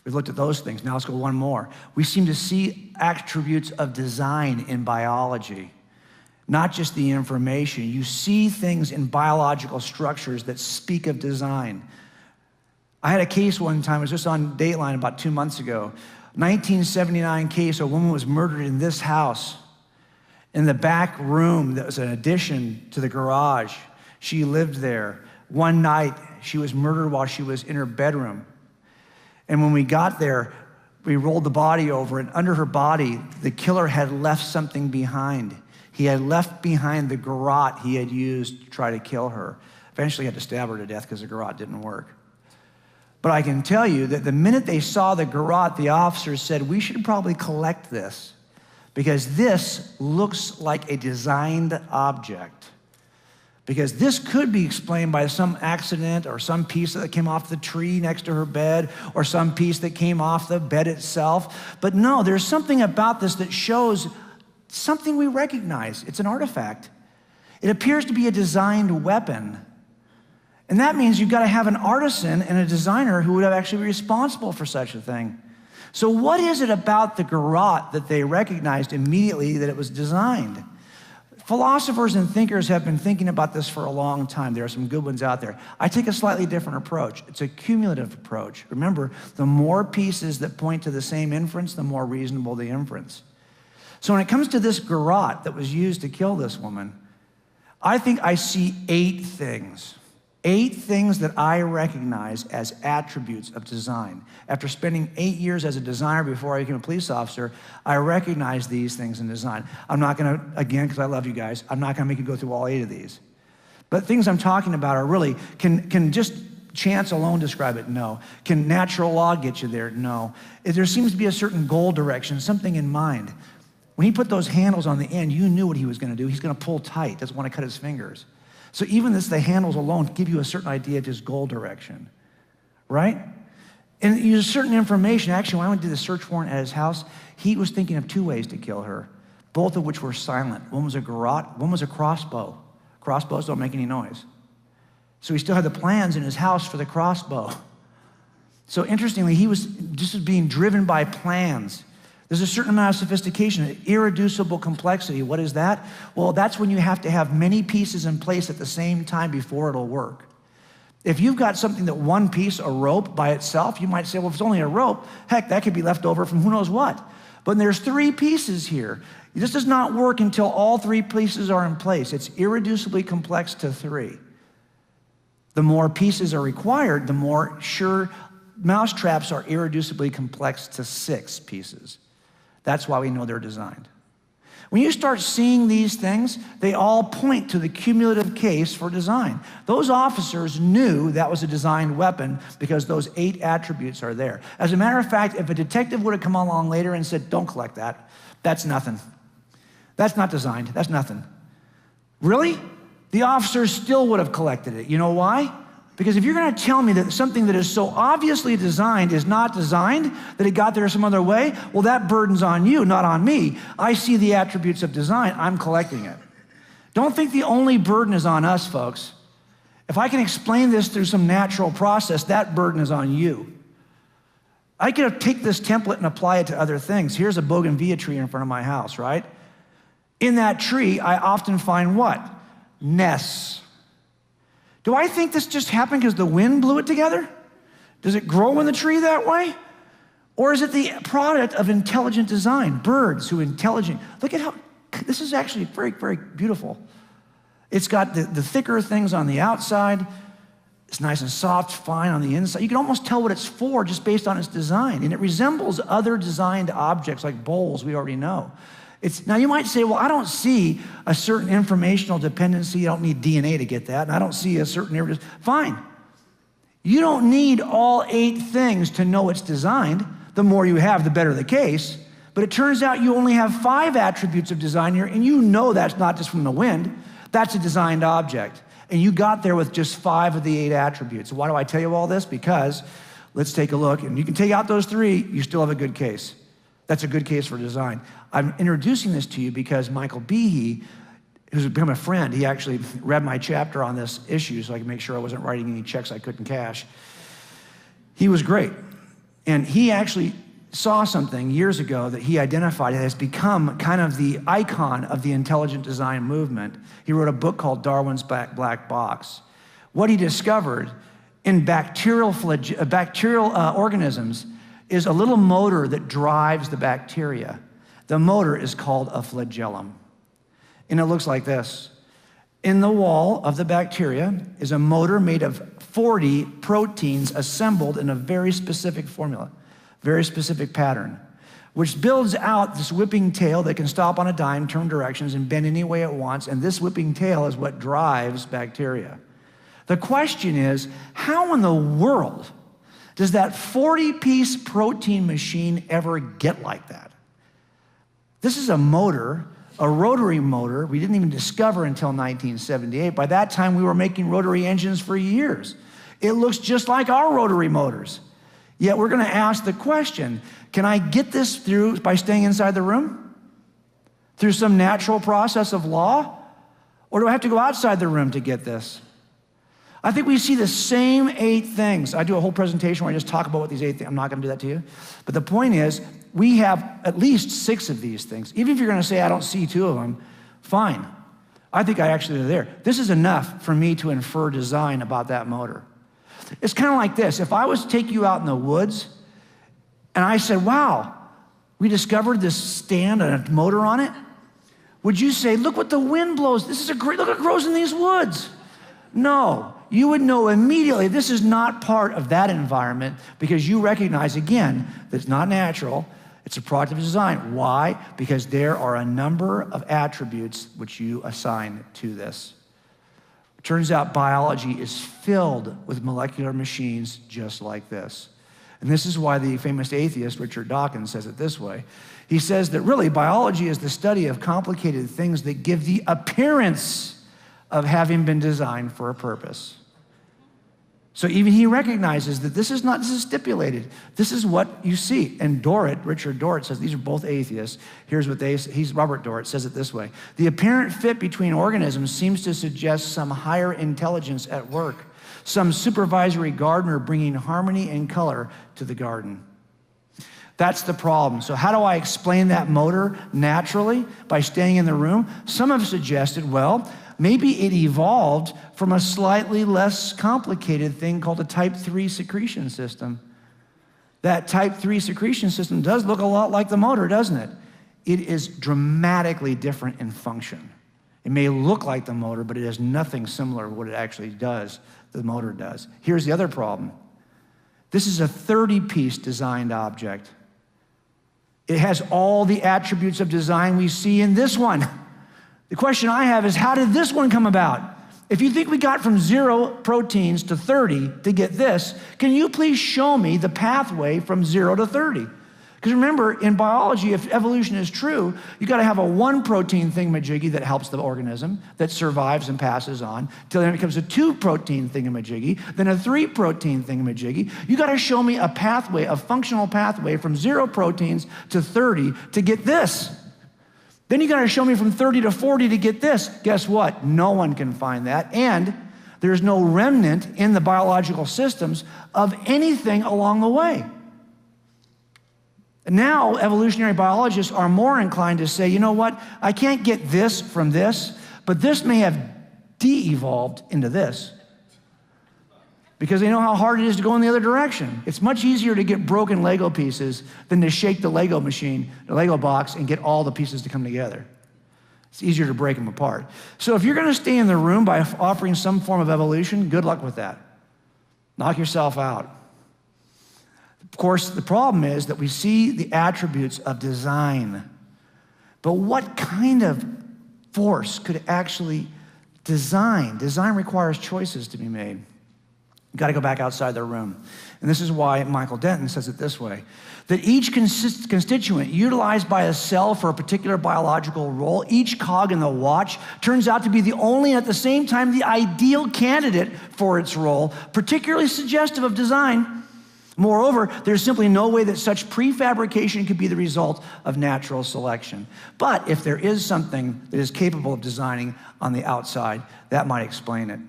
We've looked at those things. Now let's go one more. We seem to see attributes of design in biology, not just the information. You see things in biological structures that speak of design. I had a case one time, it was just on Dateline about 2 months ago. 1979 case, a woman was murdered in this house. In the back room, that was an addition to the garage. She lived there. One night, she was murdered while she was in her bedroom. And when we got there, we rolled the body over, and under her body, the killer had left something behind. He had left behind the garrote he had used to try to kill her. Eventually, he had to stab her to death because the garrote didn't work. But I can tell you that the minute they saw the garrote, the officers said, we should probably collect this because this looks like a designed object. Because this could be explained by some accident or some piece that came off the tree next to her bed or some piece that came off the bed itself. But no, there's something about this that shows something we recognize. It's an artifact. It appears to be a designed weapon. And that means you've got to have an artisan and a designer who would actually be responsible for such a thing. So what is it about the garrote that they recognized immediately that it was designed? Philosophers and thinkers have been thinking about this for a long time. There are some good ones out there. I take a slightly different approach. It's a cumulative approach. Remember, the more pieces that point to the same inference, the more reasonable the inference. So when it comes to this garrote that was used to kill this woman, I think I see 8 things. 8 things that I recognize as attributes of design. After spending 8 years as a designer before I became a police officer, I recognize these things in design. I'm not gonna, again, because I love you guys, I'm not gonna make you go through all 8 of these. But things I'm talking about are really, can just chance alone describe it? No. Can natural law get you there? No. There seems to be a certain goal direction, something in mind. When he put those handles on the end, you knew what he was gonna do. He's gonna pull tight, doesn't wanna cut his fingers. So even the handles alone give you a certain idea of his goal direction, right? And there's certain information. Actually, when I went to the search warrant at his house, he was thinking of 2 ways to kill her, both of which were silent. One was a garrote, one was a crossbow. Crossbows don't make any noise. So he still had the plans in his house for the crossbow. So interestingly, he was just being driven by plans. There's a certain amount of sophistication, an irreducible complexity. What is that? Well, that's when you have to have many pieces in place at the same time before it'll work. If you've got something that one piece, a rope by itself, you might say, well, if it's only a rope, heck, that could be left over from who knows what. But there's 3 pieces here. This does not work until all 3 pieces are in place. It's irreducibly complex to 3. The more pieces are required, the more sure mousetraps are irreducibly complex to 6 pieces. That's why we know they're designed. When you start seeing these things, they all point to the cumulative case for design. Those officers knew that was a designed weapon because those 8 attributes are there. As a matter of fact, if a detective would have come along later and said, don't collect that, that's nothing. That's not designed, that's nothing. Really? The officers still would have collected it. You know why? Because if you're gonna tell me that something that is so obviously designed is not designed, that it got there some other way, well, that burden's on you, not on me. I see the attributes of design, I'm collecting it. Don't think the only burden is on us, folks. If I can explain this through some natural process, that burden is on you. I could take this template and apply it to other things. Here's a bougainvillea tree in front of my house, right? In that tree, I often find what? Nests. Do I think this just happened because the wind blew it together? Does it grow in the tree that way? Or is it the product of intelligent design? Birds who intelligent, look at how, this is actually very, very beautiful. It's got the thicker things on the outside. It's nice and soft, fine on the inside. You can almost tell what it's for just based on its design. And it resembles other designed objects like bowls we already know. Now you might say, well, I don't see a certain informational dependency. I don't need DNA to get that. And I don't see a certain, fine. You don't need all 8 things to know it's designed. The more you have, the better the case. But it turns out you only have 5 attributes of design here, and you know that's not just from the wind. That's a designed object. And you got there with just 5 of the 8 attributes. Why do I tell you all this? Because let's take a look. And you can take out those 3, you still have a good case. That's a good case for design. I'm introducing this to you because Michael Behe, who's become a friend, he actually read my chapter on this issue so I could make sure I wasn't writing any checks I couldn't cash. He was great. And he actually saw something years ago that he identified as become kind of the icon of the intelligent design movement. He wrote a book called Darwin's Black Box. What he discovered in bacterial organisms is a little motor that drives the bacteria. The motor is called a flagellum. And it looks like this. In the wall of the bacteria is a motor made of 40 proteins assembled in a very specific formula, very specific pattern, which builds out this whipping tail that can stop on a dime, turn directions, and bend any way it wants. And this whipping tail is what drives bacteria. The question is, how in the world does that 40-piece protein machine ever get like that? This is a motor, a rotary motor we didn't even discover until 1978. By that time, we were making rotary engines for years. It looks just like our rotary motors. Yet we're going to ask the question, can I get this through by staying inside the room? Through some natural process of law? Or do I have to go outside the room to get this? I think we see the same 8 things. I do a whole presentation where I just talk about what these 8 things, I'm not going to do that to you. But the point is, we have at least 6 of these things. Even if you're going to say, I don't see 2 of them, fine. I think I actually are there. This is enough for me to infer design about that motor. It's kind of like this. If I was to take you out in the woods and I said, wow, we discovered this stand and a motor on it, would you say, look what the wind blows. This is a great, look what grows in these woods. No, you would know immediately this is not part of that environment because you recognize, again, that it's not natural. It's a product of design. Why? Because there are a number of attributes which you assign to this. It turns out biology is filled with molecular machines just like this. And this is why the famous atheist Richard Dawkins says it this way. He says that really biology is the study of complicated things that give the appearance of having been designed for a purpose. So even he recognizes that this is stipulated. This is what you see. And Richard Dorrit says, these are both atheists. Here's what Robert Dorrit says it this way. The apparent fit between organisms seems to suggest some higher intelligence at work, some supervisory gardener bringing harmony and color to the garden. That's the problem. So how do I explain that motor naturally? By staying in the room? Some have suggested, well, maybe it evolved from a slightly less complicated thing called a type 3 secretion system. That type 3 secretion system does look a lot like the motor, doesn't it? It is dramatically different in function. It may look like the motor, but it has nothing similar to what it actually does, the motor does. Here's the other problem. This is a 30-piece designed object. It has all the attributes of design we see in this one. The question I have is, how did this one come about? If you think we got from 0 proteins to 30 to get this, can you please show me the pathway from 0 to 30? Because remember, in biology, if evolution is true, you got to have a 1 protein thingamajiggy that helps the organism, that survives and passes on, till then it becomes a 2 protein thingamajiggy, then a 3 protein thingamajiggy. You got to show me a pathway, a functional pathway from 0 proteins to 30 to get this. Then you got to show me from 30 to 40 to get this. Guess what? No one can find that. And there's no remnant in the biological systems of anything along the way. Now, evolutionary biologists are more inclined to say, you know what? I can't get this from this, but this may have de-evolved into this. Because they know how hard it is to go in the other direction. It's much easier to get broken Lego pieces than to shake the Lego machine, the Lego box, and get all the pieces to come together. It's easier to break them apart. So if you're going to stay in the room by offering some form of evolution, good luck with that. Knock yourself out. Of course, the problem is that we see the attributes of design. But what kind of force could actually design? Design requires choices to be made. You've got to go back outside the room. And this is why Michael Denton says it this way, that each constituent utilized by a cell for a particular biological role, each cog in the watch, turns out to be the only and at the same time the ideal candidate for its role, particularly suggestive of design. Moreover, there's simply no way that such prefabrication could be the result of natural selection. But if there is something that is capable of designing on the outside, that might explain it.